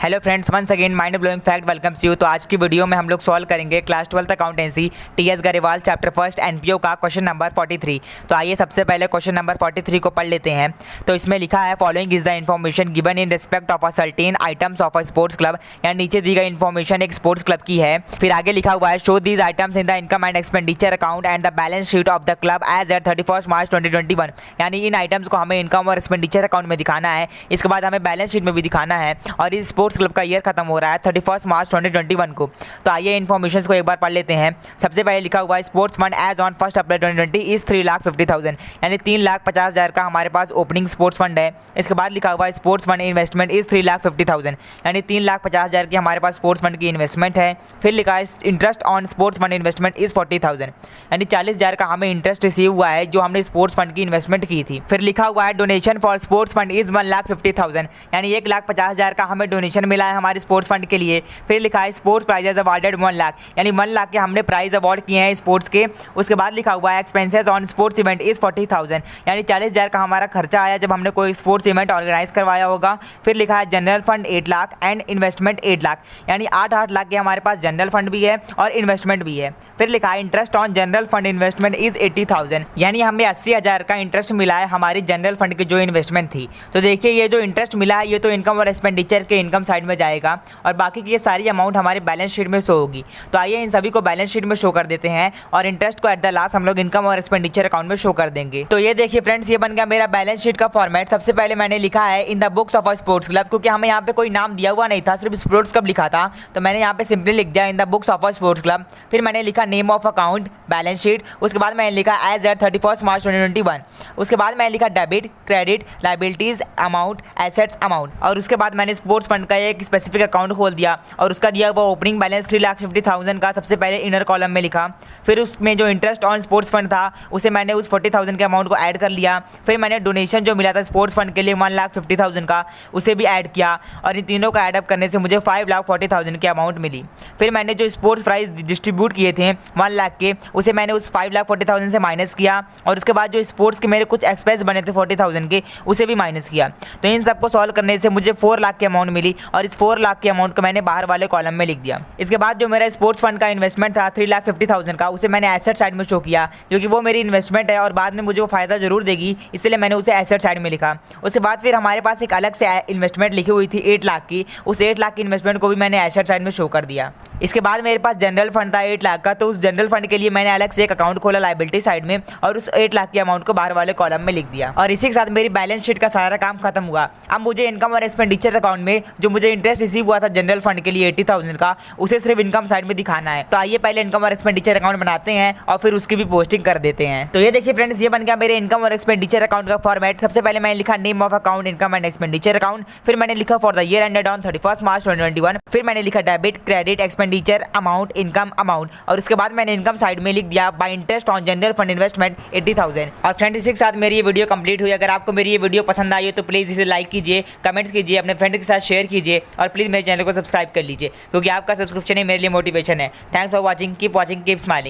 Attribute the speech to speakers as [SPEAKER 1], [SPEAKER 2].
[SPEAKER 1] Hello friends, once again mind blowing fact welcomes you. तो आज की वीडियो में हम लोग सॉल्व करेंगे class 12th accountancy TS Grewal chapter first NPO का क्वेश्चन नंबर 43। तो आइए सबसे पहले क्वेश्चन नंबर 43 को पढ़ लेते हैं। तो इसमें लिखा है following is the information given in respect of a certain items of a sports club. यानी नीचे दी गई इन्फॉर्मेशन एक स्पोर्ट्स क्लब की है। फिर आगे लिखा हुआ है show these items in the income and expenditure account and the balance sheet of the club as at 31 March 2021। यानी इन आइटम्स को हमें इनकम और एक्सपेंडिचर अकाउंट में दिखाना है, इसके बाद हमें बैलेंस शीट में भी दिखाना है और इस स्पोर्ट्स क्लब का ईयर खत्म हो रहा है 31 मार्च 2021 को। तो आइए इन्फॉर्मेशन को एक बार पढ़ लेते हैं। सबसे पहले लिखा हुआ है sports fund as on 1 April 2020 is 3,50,000। यानी 3,50,000 का हमारे पास ओपनिंग स्पोर्ट्स फंड है। इसके बाद लिखा हुआ है स्पोर्ट्स फंड इन्वेस्टमेंट इज 3,50,000। यानी 3,50,000 की हमारे पास स्पोर्ट्स फंड की इन्वेस्टमेंट है। फिर लिखा है interest on sports fund investment is 40,000। यानी 40,000 का हमें इंटरेस्ट रिसीव हुआ है जो हमने स्पोर्ट्स फंड की इन्वेस्टमेंट की थी। फिर लिखा हुआ है donation for sports fund is 1,50,000। यानी 1,50,000 का हमें डोनेशन मिला है हमारे स्पोर्ट्स फंड के लिए। फिर लिखा है स्पोर्ट्स प्राइजेज अवार्डेड 1 लाख। यानी 1 लाख के हमने प्राइज अवार्ड किए हैं स्पोर्ट्स के। उसके बाद लिखा हुआ है expenses on sports event is 40,000। यानी 40,000 का हमारा खर्चा आया जब हमने कोई स्पोर्ट्स इवेंट ऑर्गेनाइज करवाया होगा। फिर लिखा है general fund 8 lakh and investment 8 lakh. यानी 8 लाख के हमारे पास जनरल फंड भी है और इन्वेस्टमेंट भी है। फिर लिखा है interest on general fund investment is 80,000। यानी हमें 80,000 का इंटरेस्ट मिला है हमारी जनरल फंड की जो इन्वेस्टमेंट थी। तो देखिए ये जो इंटरेस्ट मिला है ये तो इनकम और एक्सपेंडिचर के इनकम साइड में जाएगा और बाकी की ये सारी अमाउंट हमारे बैलेंस शीट में शो होगी। तो आइए इन सभी को बैलेंस शीट में शो कर देते हैं और इंटरेस्ट को एट द लास्ट हम लोग इनकम और एक्सपेंडिचर अकाउंट में शो कर देंगे। तो ये देखिए फ्रेंड्स, ये बन गया मेरा बैलेंस शीट का फॉर्मेट। सबसे पहले मैंने लिखा है in the books of a sports club, क्योंकि हमें यहाँ पे कोई नाम दिया हुआ नहीं था, सिर्फ स्पोर्ट्स क्लब लिखा था। तो मैंने यहाँ पे सिंपली लिख दिया in the books of a sports club. फिर मैंने लिखा name of account balance sheet. उसके बाद मैंने लिखा एज एट 31 मार्च 2021। उसके बाद मैंने लिखा debit credit liabilities amount assets amount. और उसके बाद मैंने स्पोर्ट्स फंड का एक स्पेसिफिक अकाउंट खोल दिया और उसका दिया हुआ ओपनिंग बैलेंस 3,50,000 का सबसे पहले इनर कॉलम में लिखा। फिर उसमें जो इंटरेस्ट ऑन स्पोर्ट्स फंड था उसे मैंने उस 40,000 के अमाउंट को ऐड कर लिया। फिर मैंने डोनेशन जो मिला था स्पोर्ट्स फंड के लिए 1,50,000 का उसे भी ऐड किया और इन तीनों का ऐडअप करने से मुझे 5,40,000 की अमाउंट मिली। फिर मैंने जो स्पोर्ट्स प्राइज डिस्ट्रीब्यूट किए थे 1 लाख के उसे मैंने उस 5,40,000 से माइनस किया और उसके बाद जो स्पोर्ट्स के मेरे कुछ एक्सपेंस बने थे 40,000 के उसे भी माइनस किया। तो इन सबको सॉल्व करने से मुझे 4 लाख की अमाउंट मिली और इस 4 लाख की अमाउंट को मैंने बाहर वाले कॉलम में लिख दिया। इसके बाद जो मेरा स्पोर्ट्स फंड का इन्वेस्टमेंट था 3,50,000 का उसे मैंने एसेट साइड में शो किया, क्योंकि वो मेरी इन्वेस्टमेंट है और बाद में मुझे वो फायदा जरूर देगी, इसलिए मैंने उसे एसेट साइड में लिखा। उसके बाद फिर हमारे पास एक अलग से इन्वेस्टमेंट लिखी हुई थी 8 लाख की, उस 8 लाख की इन्वेस्टमेंट को भी मैंने एसेट साइड में शो कर दिया। इसके बाद मेरे पास जनरल फंड था 8 लाख का, तो उस जनरल फंड के लिए मैंने अलग से एक अकाउंट खोला लाइबिलिटी साइड में और उस 8 लाख की अमाउंट को बाहर वाले कॉलम में लिख दिया। और इसी के साथ मेरी बैलेंस शीट का सारा काम खत्म हुआ। अब मुझे इनकम और एक्सपेंडिचर अकाउंट में जो मुझे इंटरेस्ट रिसीव हुआ था जनरल फंड के लिए 80,000 का उसे सिर्फ इनकम साइड में दिखाना है। तो आइए पहले इनकम और एक्सपेंडिचर अकाउंट बनाते हैं और फिर उसकी भी पोस्टिंग कर देते हैं। तो ये देखिए फ्रेंड्स, ये बन गया मेरे इनकम और एक्सपेंडिचर अकाउंट का फॉर्मेट। सबसे पहले मैंने लिखा name of account income and expenditure account. फिर मैंने लिखा for the year ended on 31 March 2021। फिर मैंने लिखा debit credit expenditure amount income amount और उसके बाद मैंने इनकम साइड में लिख दिया bye interest on general fund investment 80,000। और फ्रेंड्स इसी के साथ मेरी ये वीडियो कंप्लीट हुई। अगर आपको मेरी ये वीडियो पसंद आई हो तो प्लीज़ इसे लाइक कीजिए, कमेंट्स कीजिए, अपने फ्रेंड के साथ शेयर कीजिए और प्लीज़ मेरे चैनल को सब्सक्राइब कर लीजिए, क्योंकि आपका सब्सक्रिप्शन ही मेरे लिए मोटिवेशन है। Thanks for watching, keep smiling.